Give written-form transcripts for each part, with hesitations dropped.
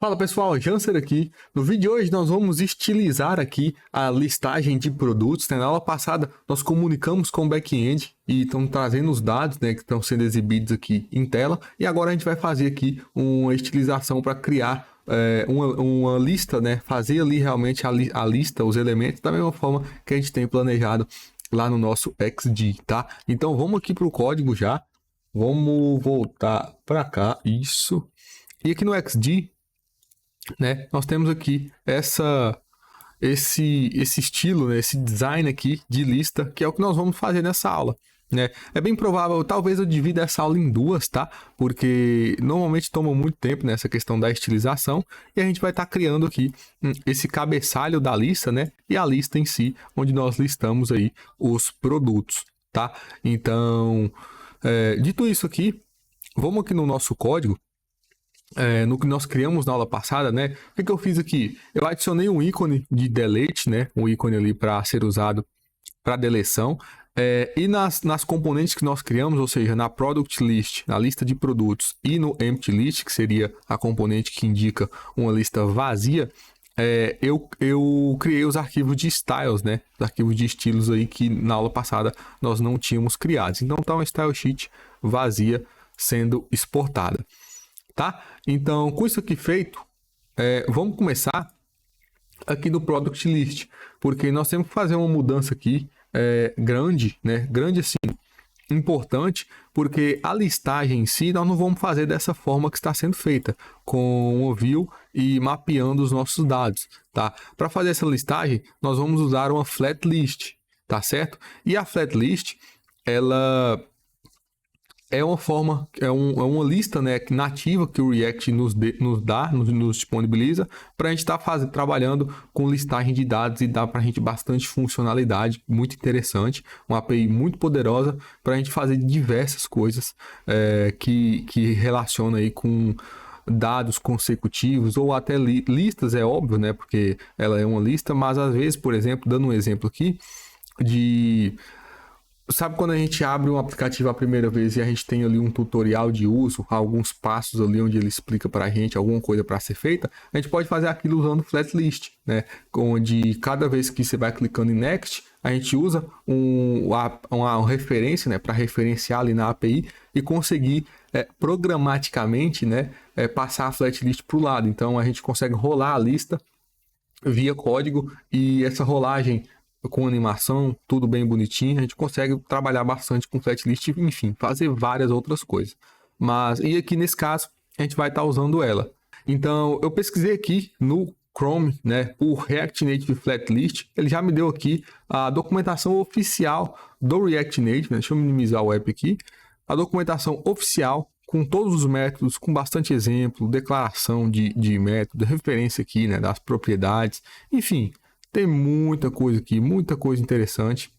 Fala pessoal, Janser aqui. No vídeo de hoje nós vamos estilizar aqui a listagem de produtos, né? Na aula passada nós comunicamos com o back-end e estamos trazendo os dados, né, que estão sendo exibidos aqui em tela. E agora a gente vai fazer aqui uma estilização para criar uma lista, né? Fazer ali realmente a lista, os elementos, da mesma forma que a gente tem planejado lá no nosso XD, tá? Então vamos aqui para o código já. Vamos voltar para cá, isso. E aqui no XD, né, nós temos aqui esse estilo, né, esse design aqui de lista, que é o que nós vamos fazer nessa aula, né? É bem provável, talvez eu divida essa aula em duas, tá? Porque normalmente toma muito tempo nessa questão da estilização e a gente vai estar criando aqui esse cabeçalho da lista, né? E a lista em si, onde nós listamos aí os produtos, tá? Então, dito isso aqui, vamos aqui no nosso código. No que nós criamos na aula passada, né? O que eu fiz aqui? Eu adicionei um ícone de delete, né? Um ícone ali para ser usado para deleção. E nas componentes que nós criamos, ou seja, na product list, na lista de produtos, e no empty list, que seria a componente que indica uma lista vazia, eu criei os arquivos de styles, né? Os arquivos de estilos aí que na aula passada nós não tínhamos criados. Então tá uma style sheet vazia sendo exportada. Tá? Então, com isso aqui feito, vamos começar aqui no Product List, porque nós temos que fazer uma mudança aqui grande, né? Grande assim, importante, porque a listagem em si nós não vamos fazer dessa forma que está sendo feita, com o view e mapeando os nossos dados, tá? Para fazer essa listagem, nós vamos usar uma flat list, tá certo? E a flat list, ela é uma forma, uma lista, né, nativa que o React nos disponibiliza para a gente estar trabalhando com listagem de dados e dá para a gente bastante funcionalidade, muito interessante, uma API muito poderosa para a gente fazer diversas coisas que relacionam aí com dados consecutivos ou até listas, é óbvio, né, porque ela é uma lista, mas às vezes, por exemplo, dando um exemplo aqui Sabe quando a gente abre um aplicativo a primeira vez e a gente tem ali um tutorial de uso, alguns passos ali onde ele explica para a gente alguma coisa para ser feita? A gente pode fazer aquilo usando flat list, né? Onde cada vez que você vai clicando em next, a gente usa uma referência, né, para referenciar ali na API e conseguir programaticamente, né, passar a flat list para o lado. Então a gente consegue rolar a lista via código e essa rolagem com animação, tudo bem bonitinho, a gente consegue trabalhar bastante com flat list, enfim, fazer várias outras coisas. E aqui nesse caso, a gente vai estar usando ela. Então, eu pesquisei aqui no Chrome, né, o React Native Flat List, ele já me deu aqui a documentação oficial do React Native, né? Deixa eu minimizar o app aqui, a documentação oficial com todos os métodos, com bastante exemplo, declaração de método, referência aqui, né, das propriedades, enfim, tem muita coisa aqui, muita coisa interessante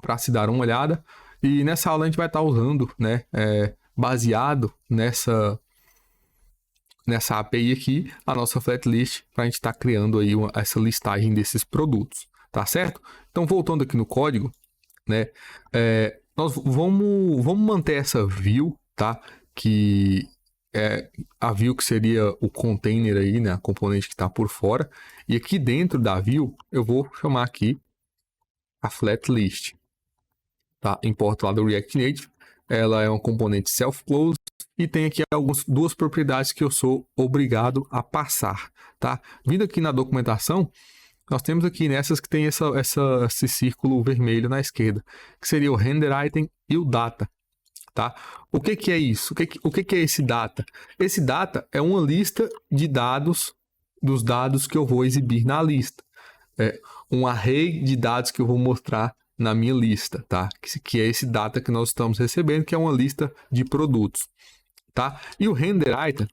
para se dar uma olhada. E nessa aula a gente vai estar usando, né, baseado nessa API aqui, a nossa flat list, para a gente estar criando aí essa listagem desses produtos, tá certo? Então, voltando aqui no código, né, nós vamos manter essa view, tá? Que a view que seria o container aí, né, a componente que está por fora, e aqui dentro da view eu vou chamar aqui a flat list, tá? Importo lá do React Native, ela é uma componente self-close e tem aqui duas propriedades que eu sou obrigado a passar, tá? Vindo aqui na documentação, nós temos aqui nessas que tem esse círculo vermelho na esquerda, que seria o render item e o data. Tá? O que é isso? O que é esse data? Esse data é uma lista de dados, dos dados que eu vou exibir na lista. Um array de dados que eu vou mostrar na minha lista, tá? Que é esse data que nós estamos recebendo, que é uma lista de produtos, tá? E o render item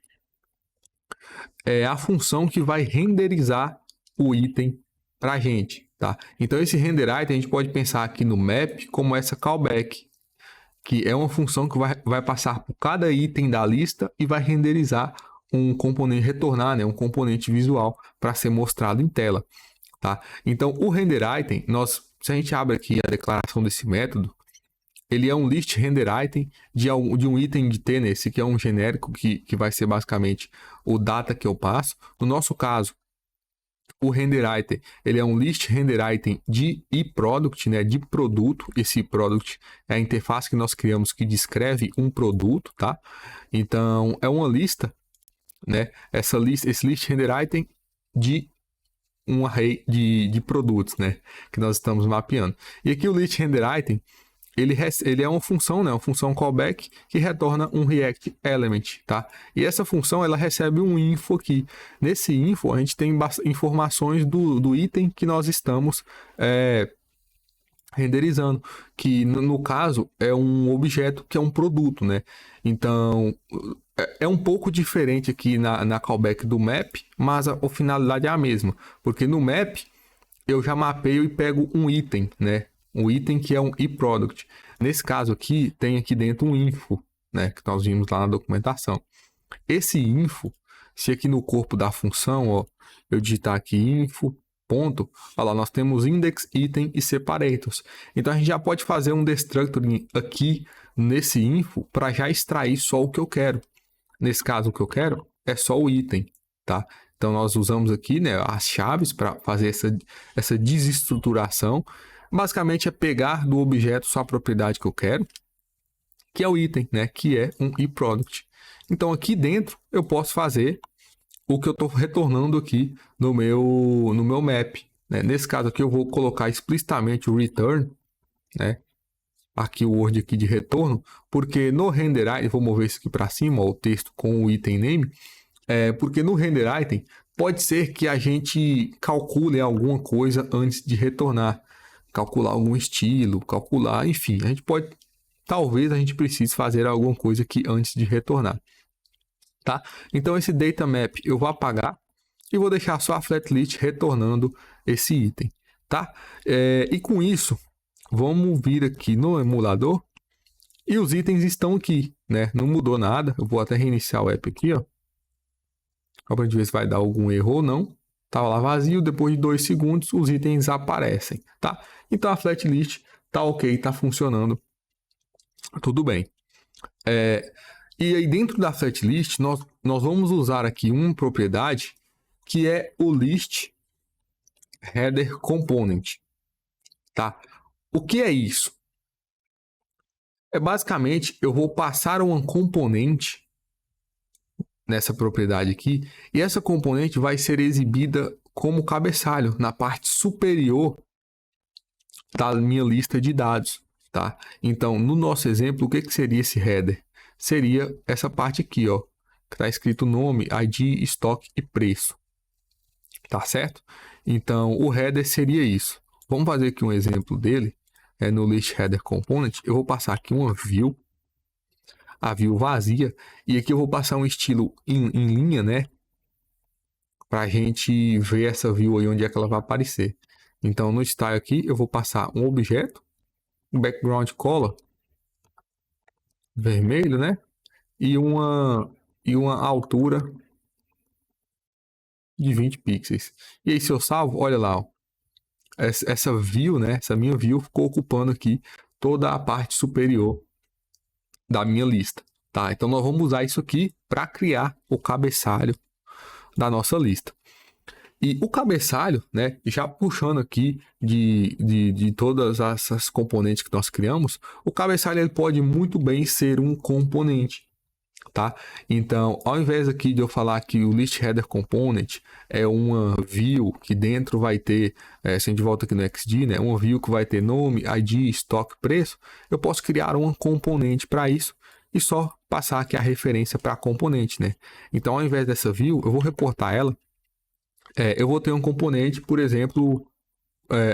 é a função que vai renderizar o item para a gente, tá? Então esse render item a gente pode pensar aqui no map como essa callback, que é uma função que vai passar por cada item da lista e vai renderizar um componente, retornar, né, um componente visual para ser mostrado em tela, tá? Então, o render item, se a gente abre aqui a declaração desse método, ele é um list render item de um item de T, né? Esse aqui é um genérico que vai ser basicamente o data que eu passo. No nosso caso, o render item, ele é um list render item de eProduct, né? De produto. Esse product é a interface que nós criamos que descreve um produto, tá? Então, é uma lista, né? Esse list render item de um array de produtos, né? Que nós estamos mapeando. E aqui o list render item, ele é uma função, né? Uma função callback que retorna um React Element, tá? E essa função, ela recebe um info aqui. Nesse info, a gente tem informações do item que nós estamos renderizando, que no caso é um objeto que é um produto, né? Então, é um pouco diferente aqui na callback do map, mas a finalidade é a mesma. Porque no map, eu já mapeio e pego um item, né? Um item que é um eProduct. Nesse caso aqui, tem aqui dentro um info, né? Que nós vimos lá na documentação. Esse info, se aqui no corpo da função, ó, eu digitar aqui info, ponto, olha lá, nós temos index, item e separators. Então, a gente já pode fazer um destructuring aqui nesse info para já extrair só o que eu quero. Nesse caso, o que eu quero é só o item, tá? Então, nós usamos aqui, né, as chaves para fazer essa desestruturação. Basicamente, é pegar do objeto só a propriedade que eu quero, que é o item, né, que é um eProduct. Então, aqui dentro, eu posso fazer o que eu estou retornando aqui no meu map, né? Nesse caso aqui, eu vou colocar explicitamente o return, né? Aqui o word aqui de retorno, porque no render item, vou mover isso aqui para cima, ó, o texto com o item name, porque no render item pode ser que a gente calcule alguma coisa antes de retornar, calcular algum estilo, calcular, enfim, a gente pode, talvez a gente precise fazer alguma coisa aqui antes de retornar, tá? Então esse data map eu vou apagar e vou deixar só a flatlist retornando esse item, tá? E com isso, vamos vir aqui no emulador e os itens estão aqui, né? Não mudou nada. Eu vou até reiniciar o app aqui, ó. Para a gente ver se vai dar algum erro ou não. Tava lá vazio, depois de 2 segundos os itens aparecem, tá? Então a flatlist tá ok, tá funcionando, tudo bem. E aí dentro da flatlist nós vamos usar aqui uma propriedade que é o list header component, tá? O que é isso? Basicamente, eu vou passar uma componente nessa propriedade aqui, e essa componente vai ser exibida como cabeçalho na parte superior da minha lista de dados, tá? Então, no nosso exemplo, o que seria esse header? Seria essa parte aqui, ó, que está escrito nome, ID, estoque e preço, tá certo? Então, o header seria isso. Vamos fazer aqui um exemplo dele. No list header component, eu vou passar aqui uma view, a view vazia, e aqui eu vou passar um estilo em linha, né? Para a gente ver essa view aí, onde é que ela vai aparecer. Então, no style aqui, eu vou passar um objeto, um background color vermelho, né? E uma altura de 20 pixels. E aí, se eu salvo, olha lá, ó, essa view, né? Essa minha view ficou ocupando aqui toda a parte superior da minha lista, tá? Então, nós vamos usar isso aqui para criar o cabeçalho da nossa lista. E o cabeçalho, né, já puxando aqui de todas essas componentes que nós criamos, o cabeçalho ele pode muito bem ser um componente, tá? Então, ao invés aqui de eu falar que o list header component é uma view que dentro vai ter, se a gente volta aqui no XD, né, uma view que vai ter nome, ID, estoque, preço, eu posso criar uma componente para isso e só passar aqui a referência para a componente, né? Então, ao invés dessa view, eu vou reportar ela. Eu vou ter um componente, por exemplo,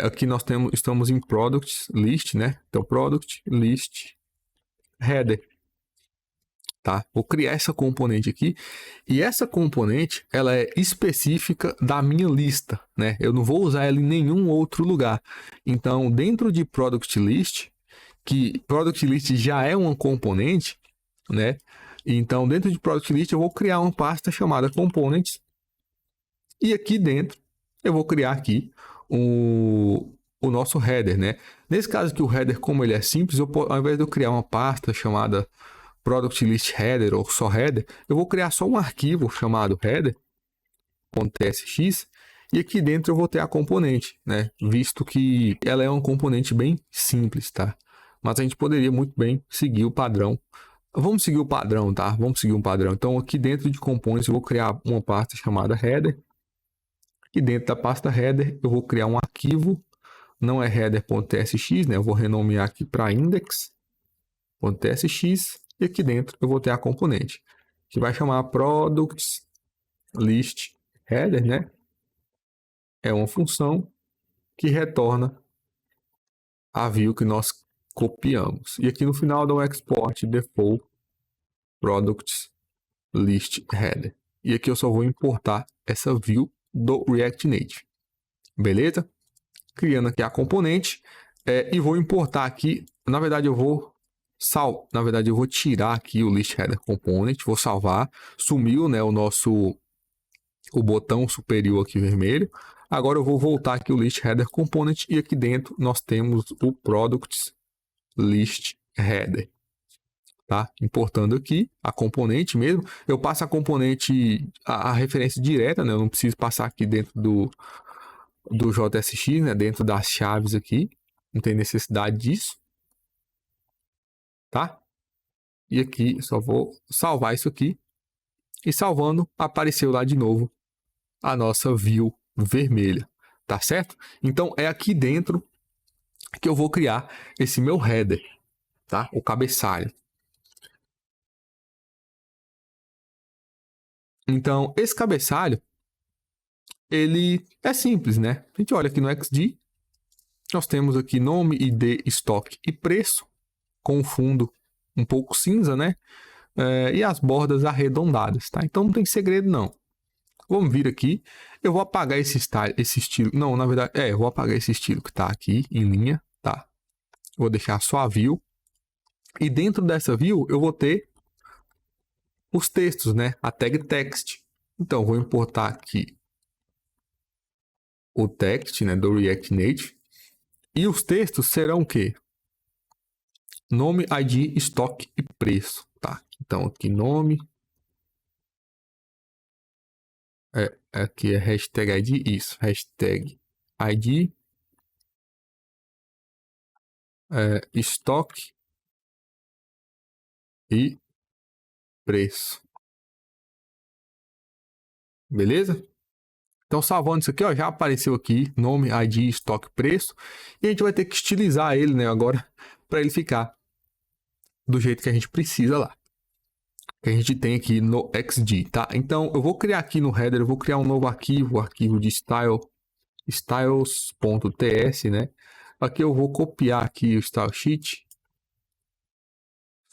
aqui nós estamos em product list, né? Então, product list header, tá? Vou criar essa componente aqui, e essa componente, ela é específica da minha lista, né? Eu não vou usar ela em nenhum outro lugar. Então, dentro de product list, que product list já é uma componente, né? Então, dentro de product list, eu vou criar uma pasta chamada components. E aqui dentro, eu vou criar aqui o nosso header, né? Nesse caso aqui, o header, como ele é simples, ao invés de eu criar uma pasta chamada product list header ou só header, eu vou criar só um arquivo chamado header.tsx e aqui dentro eu vou ter a componente, né? Visto que ela é um componente bem simples, tá? Mas a gente poderia muito bem seguir o padrão. Vamos seguir o padrão, tá? Vamos seguir um padrão. Então, aqui dentro de components, eu vou criar uma pasta chamada header. E dentro da pasta header, eu vou criar um arquivo. Não é header.tsx, né? Eu vou renomear aqui para index.tsx. E aqui dentro eu vou ter a componente, que vai chamar products list header, né? É uma função que retorna a view que nós copiamos. E aqui no final dá um export default products list header. E aqui eu só vou importar essa view do React Native. Beleza? Criando aqui a componente e vou importar aqui. Na verdade, eu vou tirar aqui o list header component, vou salvar. Sumiu, né, o botão superior aqui vermelho. Agora eu vou voltar aqui o list header component e aqui dentro nós temos o products list header. Tá? Importando aqui a componente mesmo. Eu passo a componente, a referência direta, né? Eu não preciso passar aqui dentro do JSX, né? Dentro das chaves aqui. Não tem necessidade disso. Tá? E aqui só vou salvar isso aqui. E salvando, apareceu lá de novo a nossa view vermelha. Tá certo? Então é aqui dentro que eu vou criar esse meu header, tá? O cabeçalho. Então, esse cabeçalho, ele é simples, né? A gente olha aqui no XD, nós temos aqui nome, ID, estoque e preço, com o fundo um pouco cinza, né? E as bordas arredondadas, tá? Então não tem segredo, não. Vamos vir aqui, eu vou apagar esse estilo, não, na verdade, eu vou apagar esse estilo que tá aqui em linha, tá? Vou deixar só a view. E dentro dessa view, eu vou ter os textos, né? A tag text. Então, vou importar aqui o text, né, do React Native. E os textos serão o quê? Nome, ID, estoque e preço, tá? Então, aqui nome. Aqui é hashtag ID, isso. Hashtag ID. Estoque e preço. Beleza? Então, salvando isso aqui, ó, já apareceu aqui nome, ID, estoque, preço. E a gente vai ter que estilizar ele, né, agora, para ele ficar do jeito que a gente precisa lá. Que a gente tem aqui no XD, tá? Então, eu vou criar aqui no header, eu vou criar um novo arquivo, arquivo de style, styles.ts, né? Aqui eu vou copiar aqui o style sheet,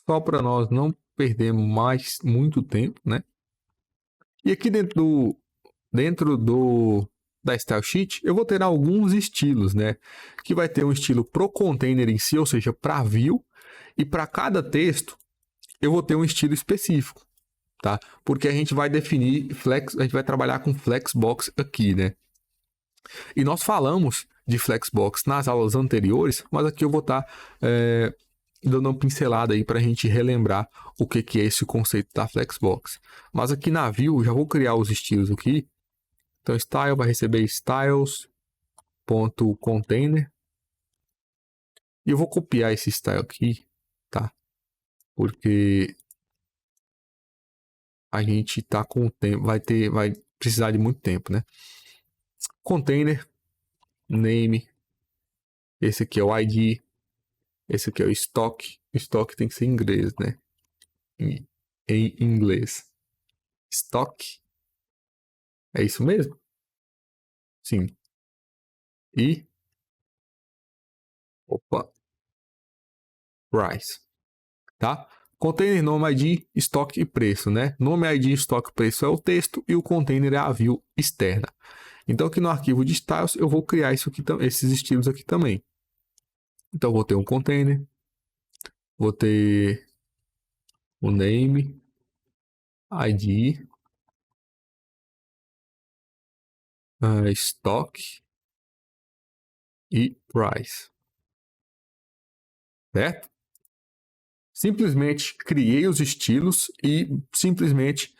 só para nós não perdermos mais muito tempo, né? E aqui dentro da style sheet, eu vou ter alguns estilos, né? Que vai ter um estilo pro container em si, ou seja, para view, e para cada texto eu vou ter um estilo específico, tá? Porque a gente vai definir a gente vai trabalhar com flexbox aqui, né? E nós falamos de flexbox nas aulas anteriores, mas aqui eu vou estar dando uma pincelada aí para a gente relembrar o que é esse conceito da flexbox. Mas aqui na view já vou criar os estilos aqui. Então style vai receber styles.container e eu vou copiar esse style aqui, tá? Porque a gente tá com o tempo, vai precisar de muito tempo, né? Container, name, esse aqui é o ID, esse aqui é o estoque. Estoque tem que ser em inglês, né? Em inglês. Estoque. É isso mesmo? Sim. E price, tá? Container, nome, ID, estoque e preço, né? Nome, ID, estoque e preço é o texto e o container é a view externa. Então, aqui no arquivo de styles, eu vou criar esses estilos aqui também. Então, vou ter um container, vou ter o name, ID, estoque e price. Certo? Simplesmente criei os estilos e simplesmente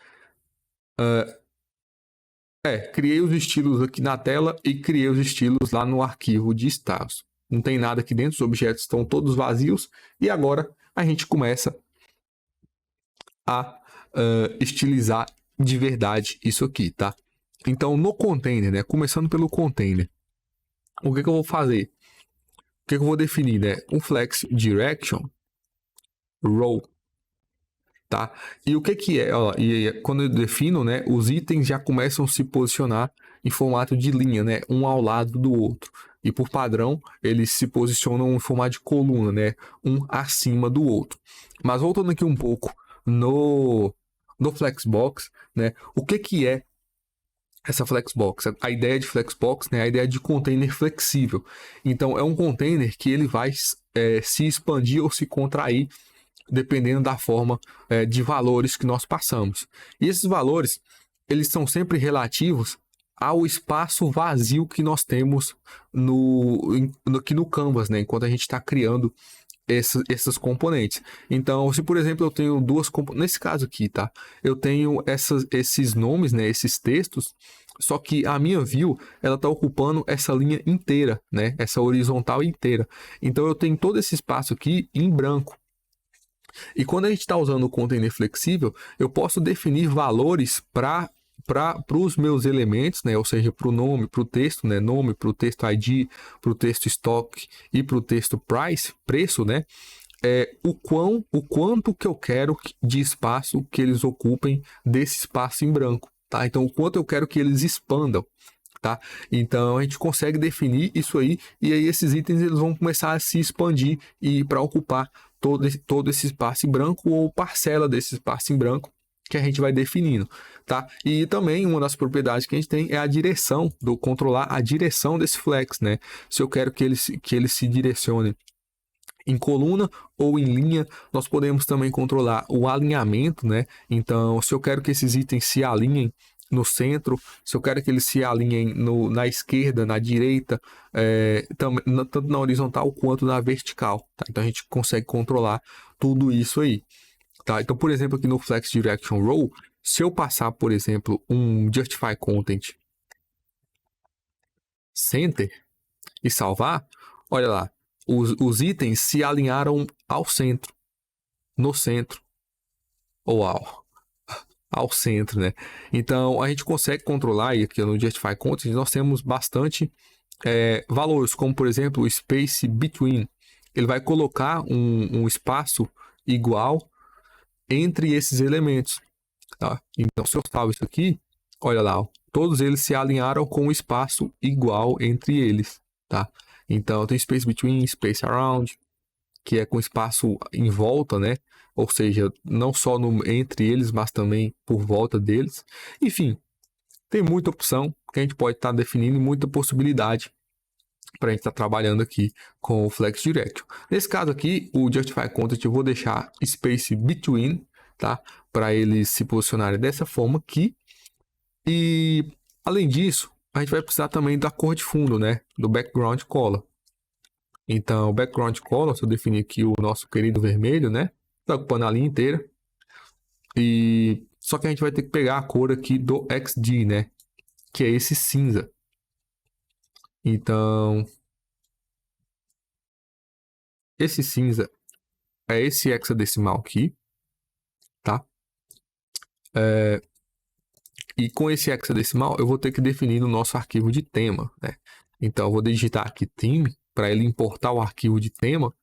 criei os estilos aqui na tela e criei os estilos lá no arquivo de styles. Não tem nada aqui dentro, os objetos estão todos vazios e agora a gente começa a estilizar de verdade isso aqui, tá? Então no container, né? Começando pelo container, o que eu vou fazer? O que eu vou definir, né? Um flex direction row, tá? E o que é? Ó, quando eu defino, né? Os itens já começam a se posicionar em formato de linha, né? Um ao lado do outro. E por padrão, eles se posicionam em formato de coluna, né? Um acima do outro. Mas voltando aqui um pouco no Flexbox, né? O que é essa Flexbox? A ideia de Flexbox, né? A ideia de container flexível. Então, é um container que ele vai se expandir ou se contrair dependendo da forma de valores que nós passamos. E esses valores, eles são sempre relativos ao espaço vazio que nós temos aqui no Canvas, né? Enquanto a gente está criando esses componentes. Então, se por exemplo eu tenho duas componentes, nesse caso aqui, tá? Eu tenho esses nomes, né? Esses textos, só que a minha view, ela está ocupando essa linha inteira, né? Essa horizontal inteira. Então, eu tenho todo esse espaço aqui em branco. E quando a gente está usando o container flexível, eu posso definir valores para os meus elementos, né? Ou seja, para o nome, para o texto, né? Nome, para o texto ID, para o texto stock e para o texto price, preço, né? O quanto que eu quero de espaço que eles ocupem desse espaço em branco, tá? Então, o quanto eu quero que eles expandam. Tá? Então a gente consegue definir isso aí e aí esses itens eles vão começar a se expandir e para ocupar todo esse espaço em branco ou parcela desse espaço em branco que a gente vai definindo, tá? E também uma das propriedades que a gente tem é a direção controlar a direção desse flex, né? Se eu quero que ele se direcione em coluna ou em linha, nós podemos também controlar o alinhamento, né? Então, se eu quero que esses itens se alinhem no centro, se eu quero que eles se alinhem na esquerda, na direita, tanto na horizontal quanto na vertical, tá? Então, a gente consegue controlar tudo isso aí, tá? Então, por exemplo, aqui no Flex Direction Row, se eu passar, por exemplo, um Justify Content Center e salvar, olha lá, os itens se alinharam ao centro, no centro, ou ao centro, né? Então, a gente consegue controlar, e aqui no Justify Content, nós temos bastante valores, como, por exemplo, o Space Between. Ele vai colocar um espaço igual entre esses elementos, tá? Então, se eu salvo isso aqui, olha lá, ó, todos eles se alinharam com um espaço igual entre eles, tá? Então, tem Space Between, Space Around, que é com espaço em volta, né? Ou seja, não só entre eles, mas também por volta deles. Enfim, tem muita opção que a gente pode estar definindo, muita possibilidade para a gente estar trabalhando aqui com o Flex Direction. Nesse caso aqui, o Justify Content eu vou deixar Space Between, tá? Para eles se posicionarem dessa forma aqui. E além disso, a gente vai precisar também da cor de fundo, né? Do Background Color. Então, o Background Color, se eu definir aqui o nosso querido vermelho, né? Está ocupando a linha inteira. E só que a gente vai ter que pegar a cor aqui do XD, né? Que é esse cinza. Então, esse cinza é esse hexadecimal aqui, tá? E com esse hexadecimal, eu vou ter que definir no nosso arquivo de tema, né? Então, eu vou digitar aqui theme para ele importar o arquivo de tema.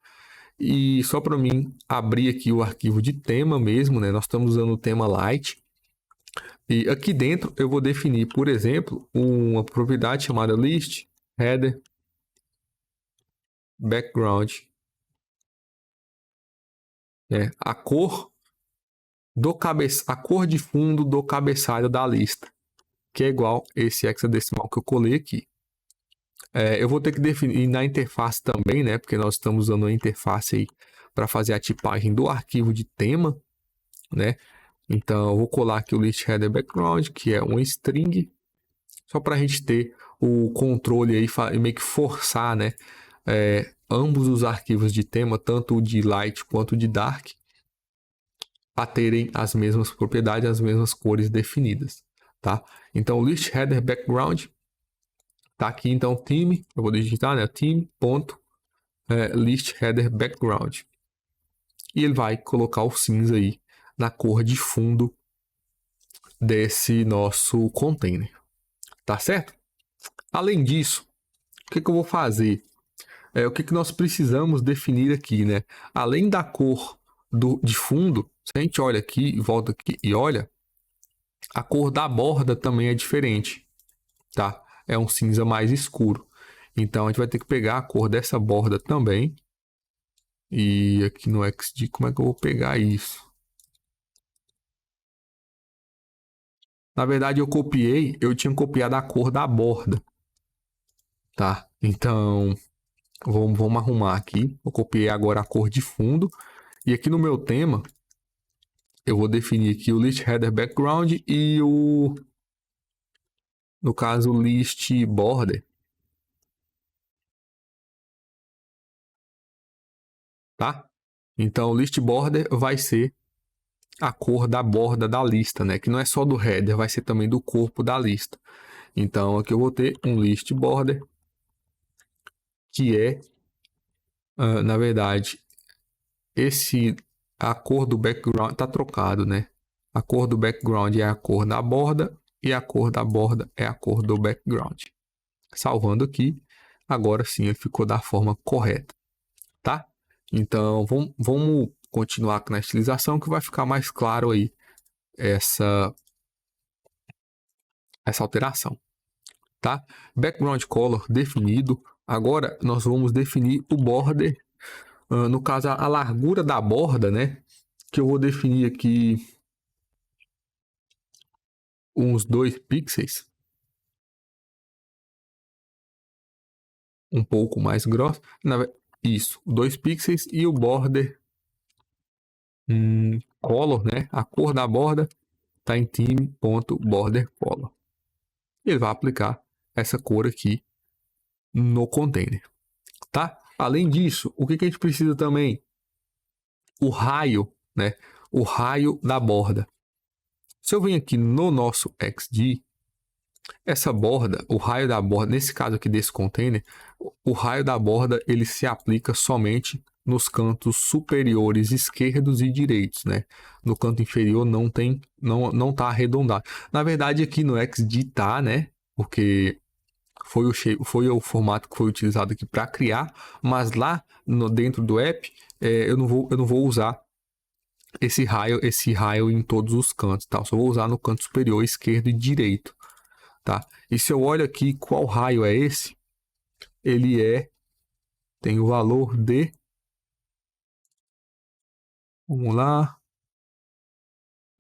E só para mim abrir aqui o arquivo de tema mesmo, né? Nós estamos usando o tema Light. E aqui dentro eu vou definir, por exemplo, uma propriedade chamada list header background. A cor a cor de fundo do cabeçalho da lista, que é igual esse hexadecimal que eu colei aqui. Eu vou ter que definir na interface também, né? Porque nós estamos usando a interface aí para fazer a tipagem do arquivo de tema, né? Então, eu vou colar aqui o list header background, que é um string, só para a gente ter o controle aí e meio que forçar, né, ambos os arquivos de tema, tanto o de light quanto o de dark, a terem as mesmas propriedades, as mesmas cores definidas, tá? Então, list header background tá aqui, então, theme, eu vou digitar, né, theme.list header background. E ele vai colocar o cinza aí na cor de fundo desse nosso container, tá certo? Além disso, o que eu vou fazer? O que nós precisamos definir aqui, né? Além da cor de fundo, se a gente olha aqui, volta aqui e olha, a cor da borda também é diferente, tá? É um cinza mais escuro. Então, a gente vai ter que pegar a cor dessa borda também. E aqui no XD, como é que eu vou pegar isso? Na verdade, eu tinha copiado a cor da borda, tá? Então, vamos arrumar aqui. Eu copiei agora a cor de fundo. E aqui no meu tema, eu vou definir aqui o list header background e no caso, list border, tá? Então, o list border vai ser a cor da borda da lista, né? Que não é só do header, vai ser também do corpo da lista. Então, aqui eu vou ter um list border, que é, na verdade, a cor do background tá trocado, né? A cor do background é a cor da borda e a cor da borda é a cor do background. Salvando aqui, agora sim ele ficou da forma correta, tá? Então, vamos continuar aqui na estilização que vai ficar mais claro aí essa alteração, tá? Background color definido. Agora nós vamos definir o border, no caso a largura da borda, né? Que eu vou definir aqui uns 2 pixels, um pouco mais grosso. Isso, 2 pixels e o border color, né? A cor da borda está em theme.bordercolor. Ele vai aplicar essa cor aqui no container, tá? Além disso, o que a gente precisa também? O raio, né? O raio da borda. Se eu venho aqui no nosso XD, essa borda, o raio da borda, nesse caso aqui desse container, o raio da borda ele se aplica somente nos cantos superiores esquerdos e direitos, né? No canto inferior não tá arredondado. Na verdade aqui no XD tá, né? Porque foi o formato que foi utilizado aqui para criar, mas lá dentro do app eu não vou usar esse raio em todos os cantos, tá? Só vou usar no canto superior esquerdo e direito, tá? E se eu olho aqui qual raio é esse, ele tem o valor de, vamos lá,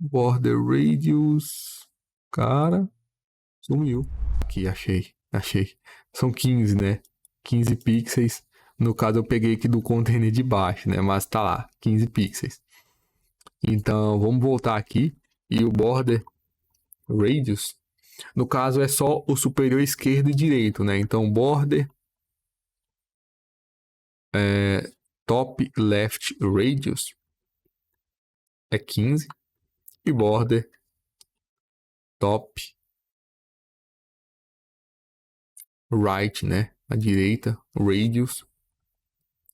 border radius, cara, sumiu. Aqui, achei. São 15, né? 15 pixels. No caso, eu peguei aqui do container de baixo, né? Mas tá lá, 15 pixels. Então, vamos voltar aqui. E o border radius, no caso, é só o superior esquerdo e direito, né? Então, border top left radius é 15 e border top right, né? A direita, radius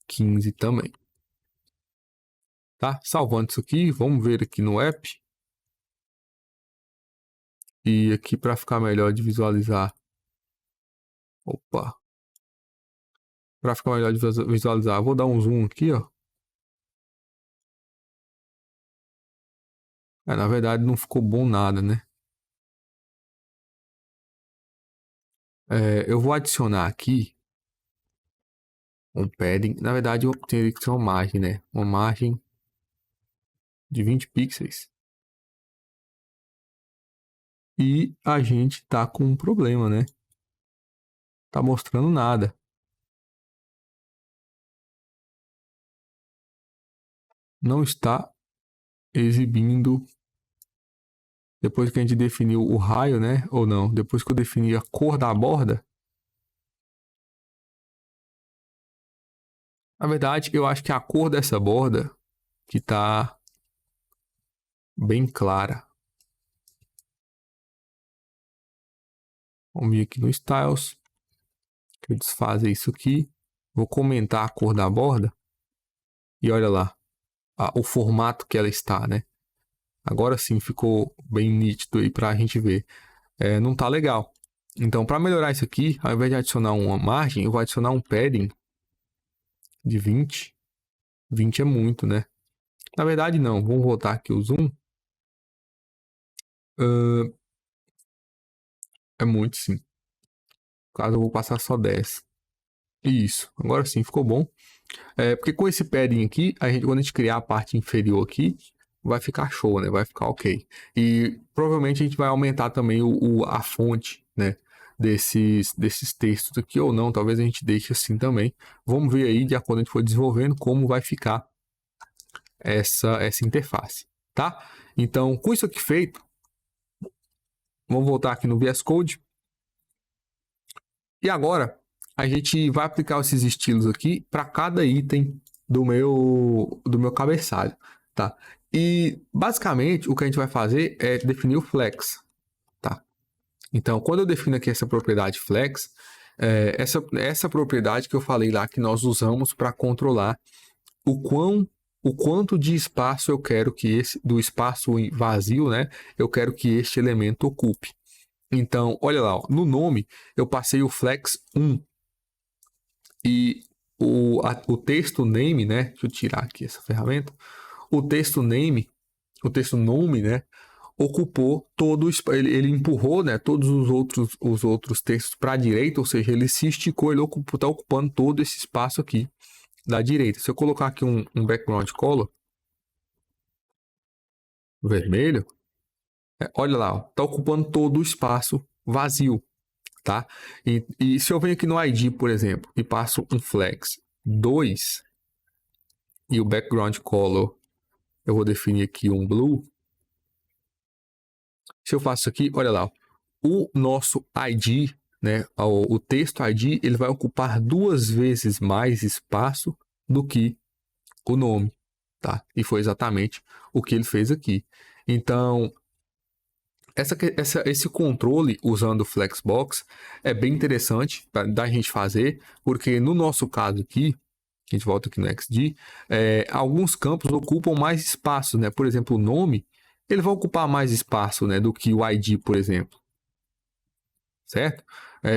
15 também. Tá? Salvando isso aqui, vamos ver aqui no app. E aqui para ficar melhor de visualizar. Opa. Para ficar melhor de visualizar, vou dar um zoom aqui, ó. Na verdade não ficou bom nada, né? Eu vou adicionar aqui um padding. Na verdade eu teria que ter uma margem, né? Uma margem de 20 pixels. E a gente tá com um problema, né? Tá mostrando nada. Não está exibindo. Depois que a gente definiu o raio, né? Ou não, depois que eu defini a cor da borda, Na verdade, eu acho que a cor dessa borda que tá bem clara. Vamos vir aqui no Styles. Deixa eu desfazer isso aqui. Vou comentar a cor da borda. E olha lá, o formato que ela está, né? Agora sim ficou bem nítido aí pra gente ver. Não tá legal. Então, para melhorar isso aqui, ao invés de adicionar uma margem, eu vou adicionar um padding de 20. 20 é muito, né? Na verdade, não. Vamos voltar aqui o zoom. É muito, sim. No caso, eu vou passar só 10. Isso. Agora sim, ficou bom. Porque com esse padding aqui, quando a gente criar a parte inferior aqui, vai ficar show, né? Vai ficar ok. E provavelmente a gente vai aumentar também a fonte, né? Desses textos aqui ou não. Talvez a gente deixe assim também. Vamos ver aí, de acordo com a gente for desenvolvendo, como vai ficar essa interface, tá? Então, com isso aqui feito, vamos voltar aqui no VS Code. E agora, a gente vai aplicar esses estilos aqui para cada item do meu cabeçalho, tá? E, basicamente, o que a gente vai fazer é definir o flex, tá? Então, quando eu defino aqui essa propriedade flex, essa propriedade que eu falei lá que nós usamos para controlar o quanto de espaço eu quero que do espaço vazio, né? Eu quero que este elemento ocupe. Então, olha lá, ó, no nome eu passei o flex 1 e o texto name, né? Deixa eu tirar aqui essa ferramenta. O texto name, né? Ocupou todo ele empurrou, né? Todos os outros textos para a direita, ou seja, ele se esticou, ele está ocupando todo esse espaço aqui da direita. Se eu colocar aqui um background color vermelho, olha lá, está ocupando todo o espaço vazio, tá? E se eu venho aqui no ID, por exemplo, e passo um flex 2 e o background color, eu vou definir aqui um blue. Se eu faço isso aqui, olha lá, o nosso ID, né, o texto ID, ele vai ocupar 2 vezes mais espaço do que o nome, tá? E foi exatamente o que ele fez aqui. Então, esse controle usando o Flexbox é bem interessante da gente fazer, porque no nosso caso aqui, a gente volta aqui no XD, alguns campos ocupam mais espaço, né? Por exemplo, o nome, ele vai ocupar mais espaço, né, do que o ID, por exemplo, certo?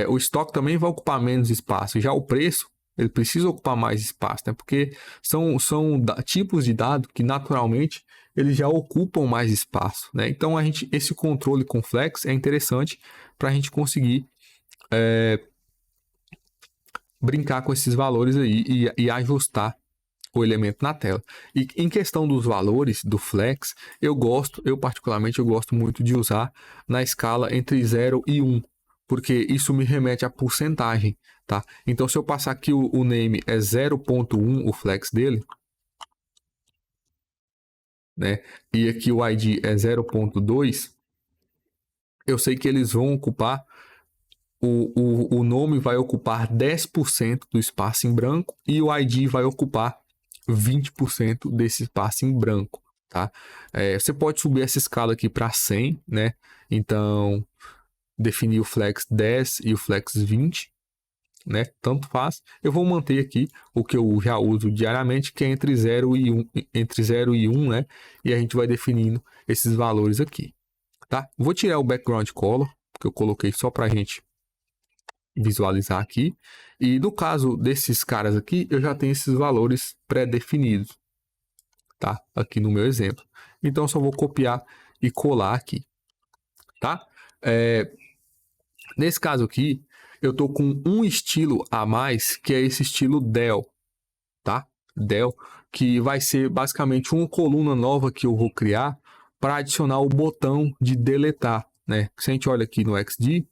O estoque também vai ocupar menos espaço, já o preço, ele precisa ocupar mais espaço, né? Porque são tipos de dado que naturalmente eles já ocupam mais espaço, né? Então esse controle com flex é interessante para a gente conseguir brincar com esses valores aí e ajustar o elemento na tela. E em questão dos valores do flex, eu particularmente gosto muito de usar na escala entre 0 e 1, porque isso me remete à porcentagem, tá? Então, se eu passar aqui o name é 0.1, o flex dele, né? E aqui o ID é 0.2, eu sei que eles vão ocupar, o nome vai ocupar 10% do espaço em branco e o ID vai ocupar 20% desse espaço em branco, tá? Você pode subir essa escala aqui para 100, né? Então, definir o flex 10 e o flex 20, né? Tanto faz. Eu vou manter aqui o que eu já uso diariamente, que é entre 0 e 1, né? E a gente vai definindo esses valores aqui, tá? Vou tirar o background color, que eu coloquei só para a gente visualizar aqui. E no caso desses caras aqui, eu já tenho esses valores pré-definidos, tá? Aqui no meu exemplo. Então, eu só vou copiar e colar aqui, tá? Nesse caso aqui, eu tô com um estilo a mais, que é esse estilo del, tá? Del, que vai ser basicamente uma coluna nova que eu vou criar para adicionar o botão de deletar, né? Se a gente olha aqui no XD,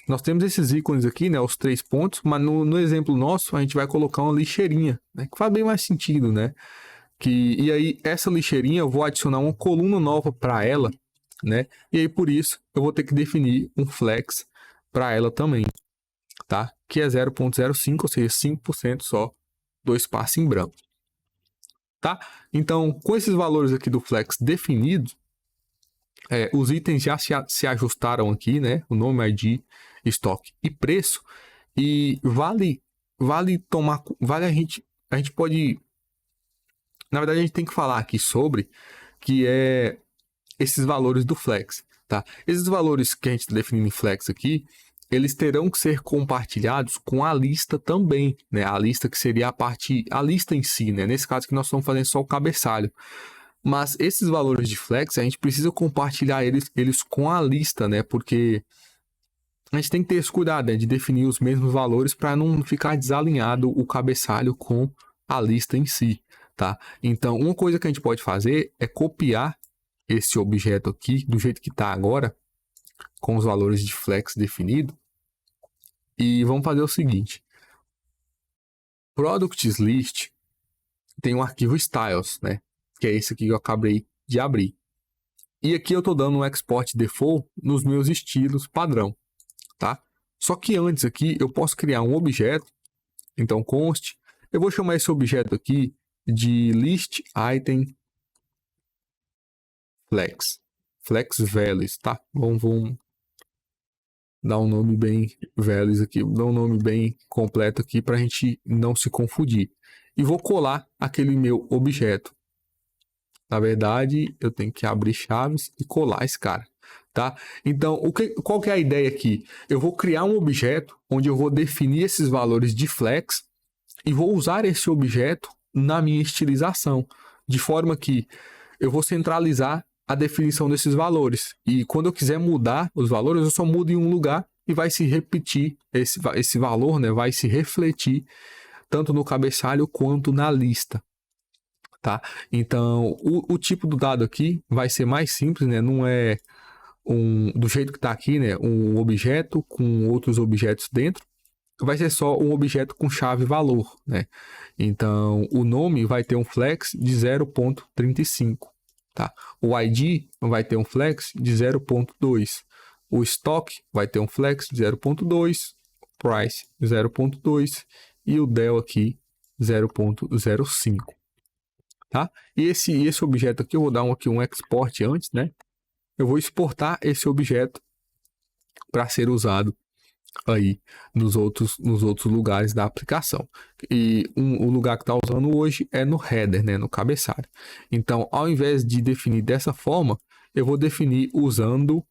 nós temos esses ícones aqui, né, os 3 pontos, mas no exemplo nosso a gente vai colocar uma lixeirinha, né, que faz bem mais sentido, né? E aí essa lixeirinha eu vou adicionar uma coluna nova para ela, né? E aí por isso eu vou ter que definir um flex para ela também, tá? Que é 0.05, ou seja, 5% só dois espaços em branco, tá? Então, com esses valores aqui do flex definidos, os itens já se ajustaram aqui, né? O nome, ID, estoque e preço. E vale a gente pode, na verdade a gente tem que falar aqui sobre que esses valores do flex, tá? Esses valores que a gente está definindo em flex aqui, eles terão que ser compartilhados com a lista também, né? A lista que seria a lista em si, né? Nesse caso que nós estamos fazendo só o cabeçalho. Mas esses valores de flex, a gente precisa compartilhar eles com a lista, né? Porque a gente tem que ter esse cuidado, né? De definir os mesmos valores para não ficar desalinhado o cabeçalho com a lista em si, tá? Então, uma coisa que a gente pode fazer é copiar esse objeto aqui do jeito que está agora, com os valores de flex definido. E vamos fazer o seguinte. Products List tem um arquivo styles, né? Que é esse aqui que eu acabei de abrir. E aqui eu estou dando um export default nos meus estilos padrão, tá? Só que antes aqui eu posso criar um objeto. Então const, eu vou chamar esse objeto aqui de list item flex values, tá? Vamos dar um nome bem values aqui, dar um nome bem completo aqui para a gente não se confundir. E vou colar aquele meu objeto. Na verdade, eu tenho que abrir chaves e colar esse cara, tá? Então, qual que é a ideia aqui? Eu vou criar um objeto onde eu vou definir esses valores de flex e vou usar esse objeto na minha estilização, de forma que eu vou centralizar a definição desses valores. E quando eu quiser mudar os valores, eu só mudo em um lugar e vai se repetir esse valor, né? Vai se refletir tanto no cabeçalho quanto na lista, tá? Então, o tipo do dado aqui vai ser mais simples, né? Não é do jeito que está aqui, né? Um objeto com outros objetos dentro. Vai ser só um objeto com chave valor, né? Então, o nome vai ter um flex de 0.35, tá? O ID vai ter um flex de 0.2. O estoque vai ter um flex de 0.2, price 0.2 e o del aqui 0.05, tá? E esse objeto aqui eu vou dar aqui um export antes, né? Eu vou exportar esse objeto para ser usado aí nos outros lugares da aplicação. E o lugar que está usando hoje é no header, né, no cabeçalho. Então, ao invés de definir dessa forma, eu vou definir usando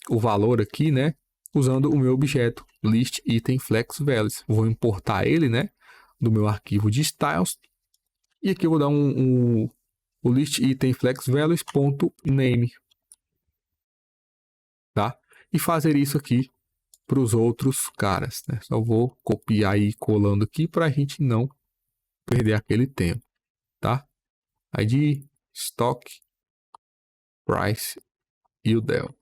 o valor aqui, né, usando o meu objeto list item flex values. Vou importar ele, né, do meu arquivo de styles. E aqui eu vou dar o list item flex values.name, tá? E fazer isso aqui para os outros caras, né? Só vou copiar e ir colando aqui para a gente não perder aquele tempo, tá? ID, stock, price e o del.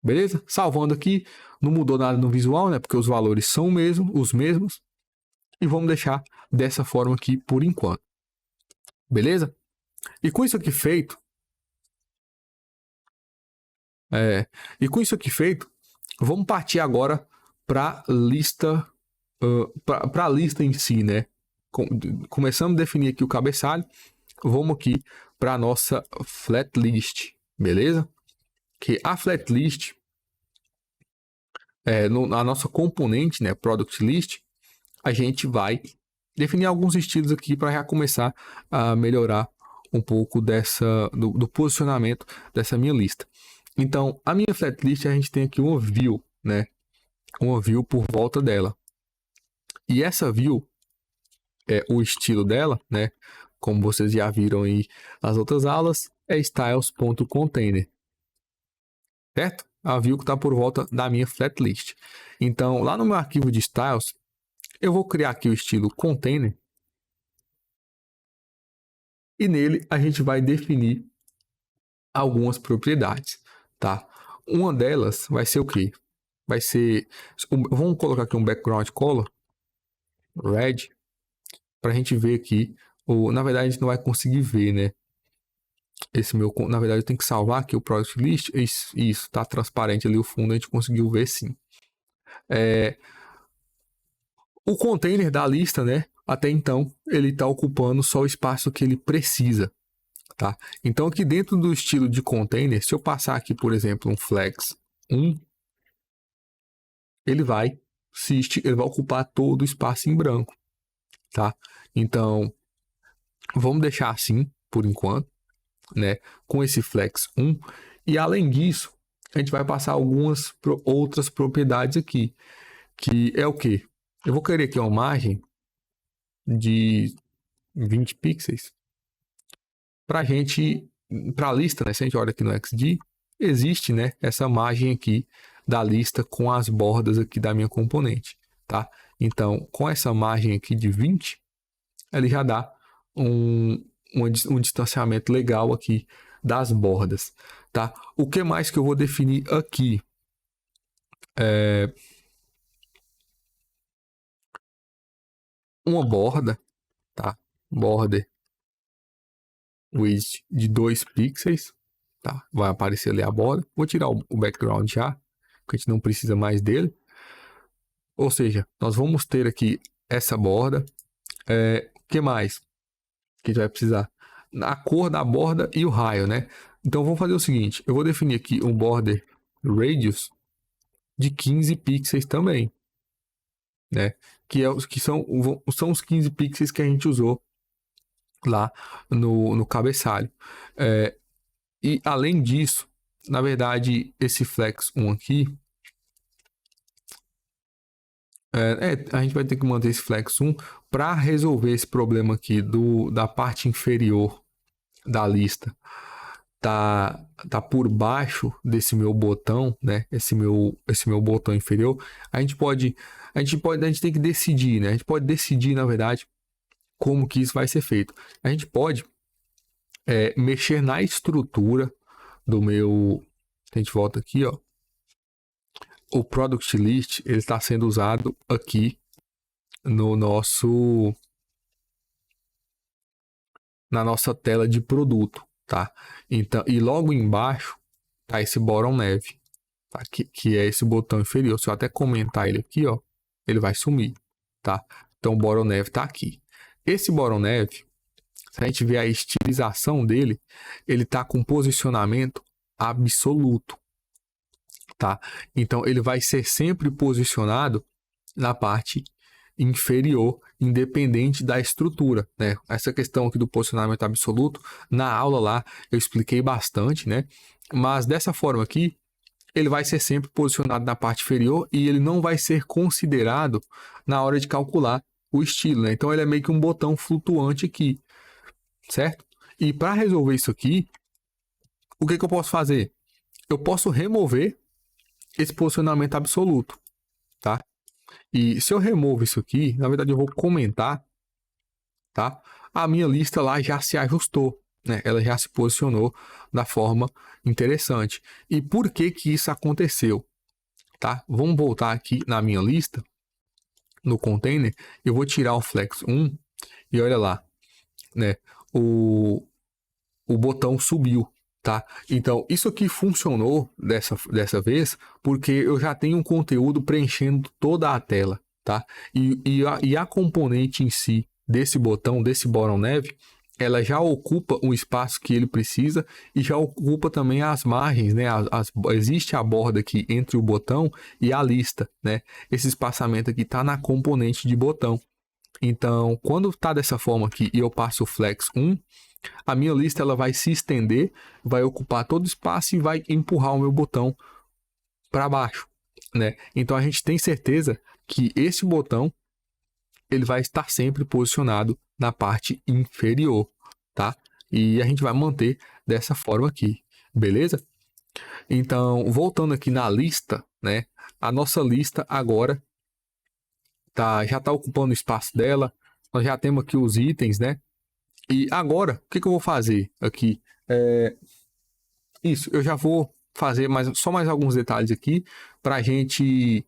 Beleza? Salvando aqui, não mudou nada no visual, né? Porque os valores são os mesmos. E vamos deixar dessa forma aqui por enquanto. Beleza? E com isso aqui feito, vamos partir agora para a lista em si, né? Começamos a definir aqui o cabeçalho, vamos aqui para a nossa flat list, beleza? Que a flat list, a nossa componente, né, product list, a gente vai definir alguns estilos aqui para já começar a melhorar um pouco do posicionamento dessa minha lista. Então, a minha flat list, a gente tem aqui uma view, né? Uma view por volta dela. E essa view, o estilo dela, né? Como vocês já viram aí nas outras aulas, é styles.container. Certo? A view que está por volta da minha flat list. Então, lá no meu arquivo de styles, eu vou criar aqui o estilo container. E nele a gente vai definir algumas propriedades, tá? Uma delas vai ser o quê? Vai ser... Vamos colocar aqui um background color, red, para a gente ver aqui. Na verdade, a gente não vai conseguir ver, né? Na verdade, eu tenho que salvar aqui o product list. Isso, tá transparente ali o fundo, a gente conseguiu ver sim. O container da lista, né? até então ele está ocupando só o espaço que ele precisa, tá? Então aqui dentro do estilo de container, se eu passar aqui, por exemplo, um flex 1, ele vai ocupar todo o espaço em branco, tá? Então vamos deixar assim por enquanto, né? Com esse flex 1, e além disso, a gente vai passar algumas outras propriedades aqui, que é o que? Eu vou querer aqui uma margem de 20 pixels para a lista, né? Se a gente olha aqui no XD, existe, né, essa margem aqui da lista com as bordas aqui da minha componente, tá? Então, com essa margem aqui de 20, ele já dá um distanciamento legal aqui das bordas, tá? O que mais que eu vou definir aqui? Uma borda, tá? Border width de 2 pixels, tá? Vai aparecer ali a borda. Vou tirar o background já, porque a gente não precisa mais dele. Ou seja, nós vamos ter aqui essa borda. O que mais que a gente vai precisar? A cor da borda e o raio, né? Então vamos fazer o seguinte, eu vou definir aqui um border radius de 15 pixels também, né? Que são os 15 pixels que a gente usou lá no cabeçalho. E além disso, na verdade, esse flex 1 aqui, a gente vai ter que manter esse flex 1 para resolver esse problema aqui da parte inferior da lista. Tá por baixo desse meu botão, né? Esse meu botão inferior. A gente tem que decidir, né? A gente pode decidir, na verdade, como que isso vai ser feito. A gente pode mexer na estrutura do meu. A gente volta aqui, ó. O product list ele está sendo usado aqui na nossa tela de produto, tá? Então, e logo embaixo tá esse bottom nav, tá? Que é esse botão inferior. Se eu até comentar ele aqui, ó, ele vai sumir, tá? Então o bottom nav tá aqui. Esse bottom nav, se a gente ver a estilização dele, ele tá com posicionamento absoluto, tá? Então ele vai ser sempre posicionado na parte inferior, independente da estrutura, né? Essa questão aqui do posicionamento absoluto, na aula lá eu expliquei bastante, né? Mas dessa forma aqui, ele vai ser sempre posicionado na parte inferior e ele não vai ser considerado na hora de calcular o estilo, né? Então ele é meio que um botão flutuante aqui, certo? E para resolver isso aqui, o que eu posso fazer? Eu posso remover esse posicionamento absoluto, tá? E se eu removo isso aqui, na verdade eu vou comentar, tá? A minha lista lá já se ajustou, né? Ela já se posicionou da forma interessante. E por que que isso aconteceu, tá? Vamos voltar aqui na minha lista, no container, eu vou tirar o flex 1 e olha lá, né? O botão subiu, tá? Então, isso aqui funcionou dessa vez porque eu já tenho um conteúdo preenchendo toda a tela, tá? E a componente em si desse botão, desse bottom nav, ela já ocupa o espaço que ele precisa e já ocupa também as margens, né? Existe a borda aqui entre o botão e a lista, né? Esse espaçamento aqui está na componente de botão. Então, quando está dessa forma aqui e eu passo o flex 1, a minha lista ela vai se estender, vai ocupar todo o espaço e vai empurrar o meu botão para baixo, né? Então a gente tem certeza que esse botão ele vai estar sempre posicionado na parte inferior, tá? E a gente vai manter dessa forma aqui, beleza? Então, voltando aqui na lista, né? A nossa lista agora já está ocupando o espaço dela. Nós já temos aqui os itens, né? E agora, o que eu vou fazer aqui? Isso, eu já vou fazer só mais alguns detalhes aqui para a gente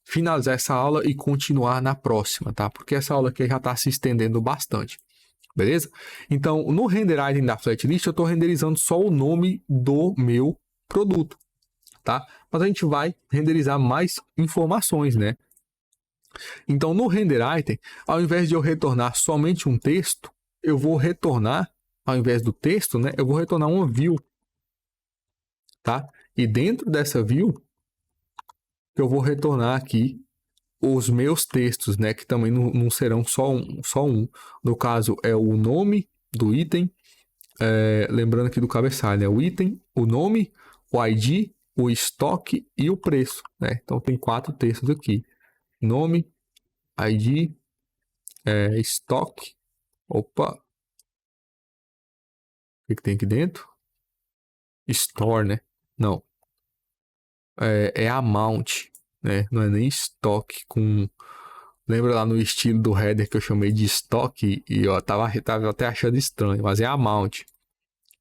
finalizar essa aula e continuar na próxima, tá? Porque essa aula aqui já está se estendendo bastante, beleza? Então, no render item da flatlist, eu estou renderizando só o nome do meu produto, tá? Mas a gente vai renderizar mais informações, né? Então, no render item, ao invés de eu retornar somente um texto, eu vou retornar, ao invés do texto, né, eu vou retornar uma view, tá? E dentro dessa view, eu vou retornar aqui os meus textos, né, que também não serão só um. No caso, é o nome do item, lembrando aqui do cabeçalho, né, o item, o nome, o ID, o estoque e o preço, né? Então, tem 4 textos aqui. Nome, ID, estoque. Opa! O que tem aqui dentro? Store, né? Não. É amount, né? Não é nem estoque com... Lembra lá no estilo do header que eu chamei de estoque e eu tava até achando estranho, mas é amount,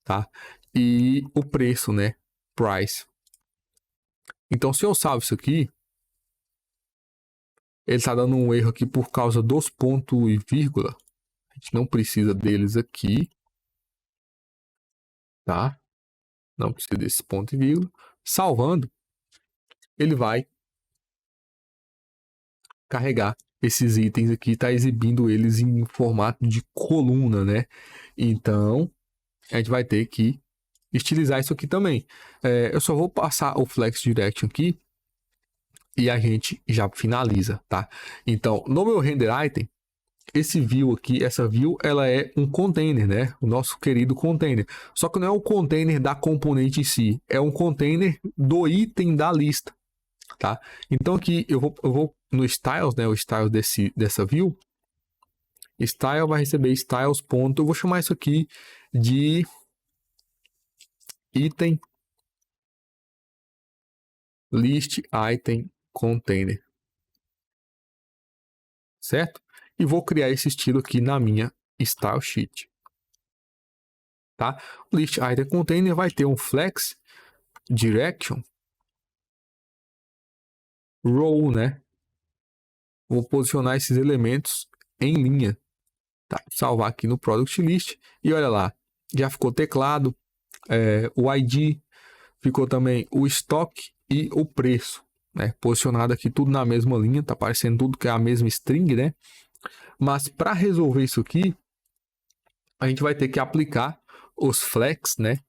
tá? E o preço, né? Price. Então, se eu salvo isso aqui, ele tá dando um erro aqui por causa dos pontos e vírgula. A gente não precisa deles aqui, tá? Não precisa desse ponto e vírgula. Salvando, ele vai carregar esses itens aqui, tá exibindo eles em formato de coluna, né? Então, a gente vai ter que estilizar isso aqui também. Eu só vou passar o Flex Direction aqui e a gente já finaliza, tá? Então, no meu render item, esse view aqui, essa view, ela é um container, né? O nosso querido container. Só que não é o container da componente em si, é um container do item da lista, tá? Então aqui eu vou no styles, né? O styles dessa view. Style vai receber styles. Eu vou chamar isso aqui de item list item container, certo? E vou criar esse estilo aqui na minha style sheet, tá? O list item container vai ter um flex direction row, né? Vou posicionar esses elementos em linha, tá? Salvar aqui no product list e olha lá, já ficou teclado, o ID, ficou também o estoque e o preço, né? Posicionado aqui tudo na mesma linha, tá aparecendo tudo que é a mesma string, né? Mas para resolver isso aqui, a gente vai ter que aplicar os flex, né?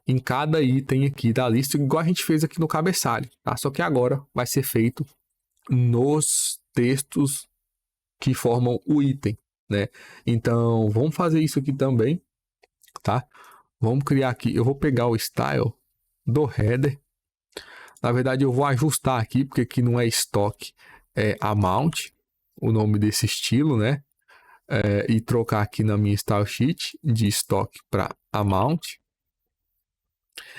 Em cada item aqui da lista, igual a gente fez aqui no cabeçalho, tá? Só que agora vai ser feito nos textos que formam o item, né? Então, vamos fazer isso aqui também, tá? Vamos criar aqui, eu vou pegar o style do header. Na verdade, eu vou ajustar aqui, porque aqui não é estoque, é amount, o nome desse estilo, né? E trocar aqui na minha style sheet de estoque para amount.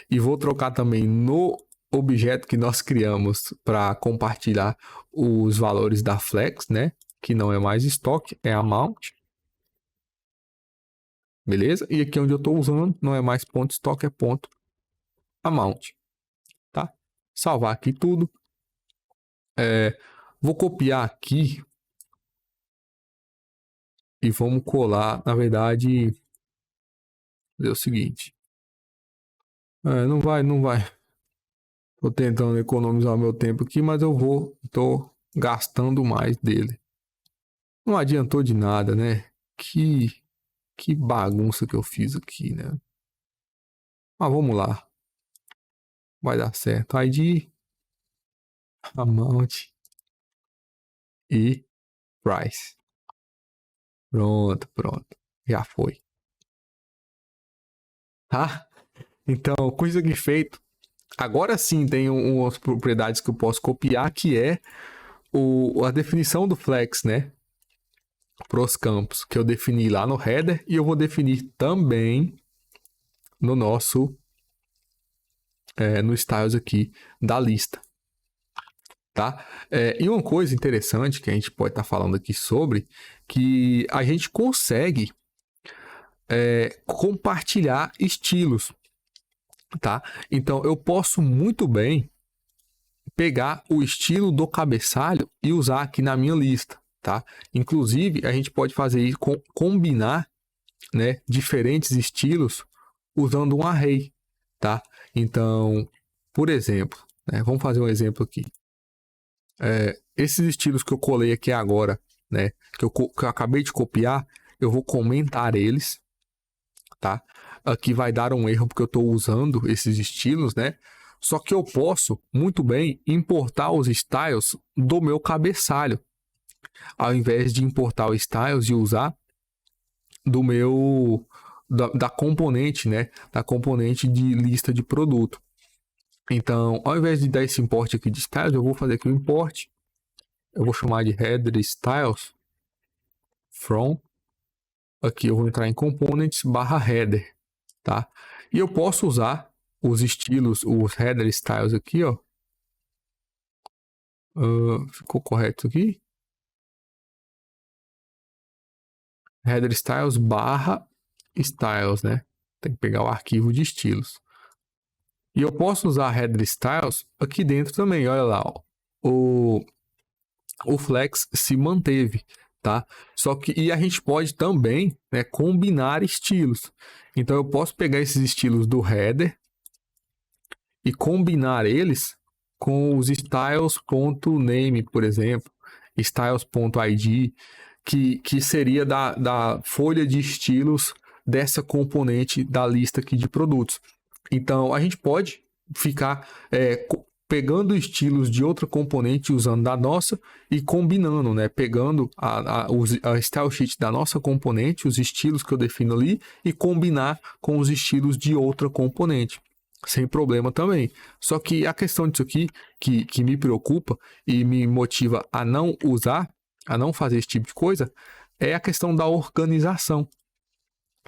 E vou trocar também no objeto que nós criamos para compartilhar os valores da flex, né? Que não é mais estoque, é amount. Beleza? E aqui onde eu estou usando não é mais ponto estoque, é ponto amount. Tá? Salvar aqui tudo. Vou copiar aqui e vamos colar, na verdade, fazer o seguinte. Não vai. Tô tentando economizar o meu tempo aqui, mas tô gastando mais dele. Não adiantou de nada, né? Que bagunça que eu fiz aqui, né? Mas vamos lá. Vai dar certo. ID, amount e price. Pronto. Já foi. Tá? Então, com isso aqui feito, agora sim tem umas propriedades que eu posso copiar, que é a definição do flex, né? Para os campos, que eu defini lá no header e eu vou definir também no nosso no styles aqui da lista, tá? E uma coisa interessante que a gente pode estar falando aqui sobre, que a gente consegue compartilhar estilos, tá? Então eu posso muito bem pegar o estilo do cabeçalho e usar aqui na minha lista, tá? Inclusive a gente pode fazer isso, combinar, né, diferentes estilos usando um array, tá? Então, por exemplo, né, vamos fazer um exemplo aqui. esses estilos que eu colei aqui agora, né, que eu acabei de copiar, eu vou comentar eles, tá? Aqui vai dar um erro porque eu estou usando esses estilos, né? Só que eu posso muito bem importar os styles do meu cabeçalho, ao invés de importar os styles e usar do meu da componente, né? Da componente de lista de produto. Então, ao invés de dar esse import aqui de styles, eu vou fazer aqui o import. Eu vou chamar de header styles from. Aqui eu vou entrar em components /header, tá? E eu posso usar os estilos, os header styles aqui, ó. Ficou correto aqui? Header styles /styles, né? Tem que pegar o arquivo de estilos. E eu posso usar header styles aqui dentro também, olha lá, ó. O flex se manteve, tá? Só que e a gente pode também, né, combinar estilos. Então eu posso pegar esses estilos do header e combinar eles com os styles.name, por exemplo, styles.id, que seria da folha de estilos dessa componente da lista aqui de produtos. Então a gente pode ficar pegando estilos de outra componente usando da nossa e combinando, né? Pegando a style sheet da nossa componente, os estilos que eu defino ali, e combinar com os estilos de outra componente. Sem problema também. Só que a questão disso aqui, que me preocupa e me motiva a não usar, a não fazer esse tipo de coisa, é a questão da organização,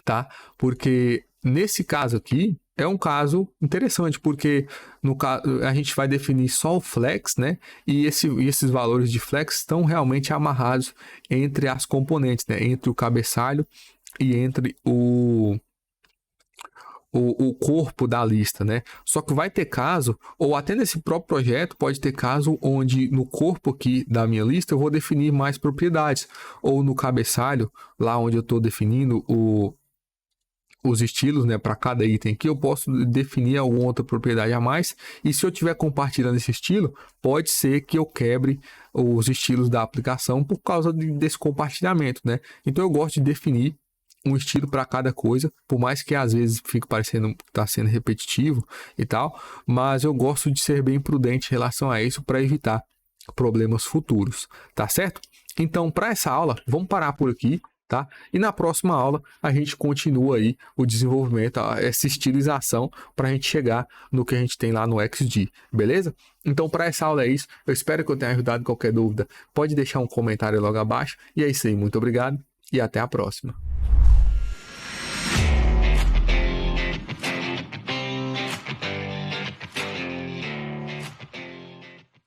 tá? Porque nesse caso aqui, é um caso interessante, porque no caso a gente vai definir só o flex, né? E esses valores de flex estão realmente amarrados entre as componentes, né? Entre o cabeçalho e entre o corpo da lista, né? Só que vai ter caso, ou até nesse próprio projeto, pode ter caso onde no corpo aqui da minha lista eu vou definir mais propriedades, ou no cabeçalho, lá onde eu estou definindo os estilos, né, para cada item aqui, eu posso definir alguma outra propriedade a mais, e se eu estiver compartilhando esse estilo, pode ser que eu quebre os estilos da aplicação por causa desse compartilhamento, né? Então eu gosto de definir um estilo para cada coisa, por mais que às vezes fique parecendo que está sendo repetitivo e tal, mas eu gosto de ser bem prudente em relação a isso para evitar problemas futuros, tá certo? Então, para essa aula, vamos parar por aqui, tá? E na próxima aula a gente continua aí o desenvolvimento, essa estilização para a gente chegar no que a gente tem lá no XD, beleza? Então, para essa aula é isso. Eu espero que eu tenha ajudado. Qualquer dúvida, pode deixar um comentário logo abaixo. E é isso aí, muito obrigado e até a próxima.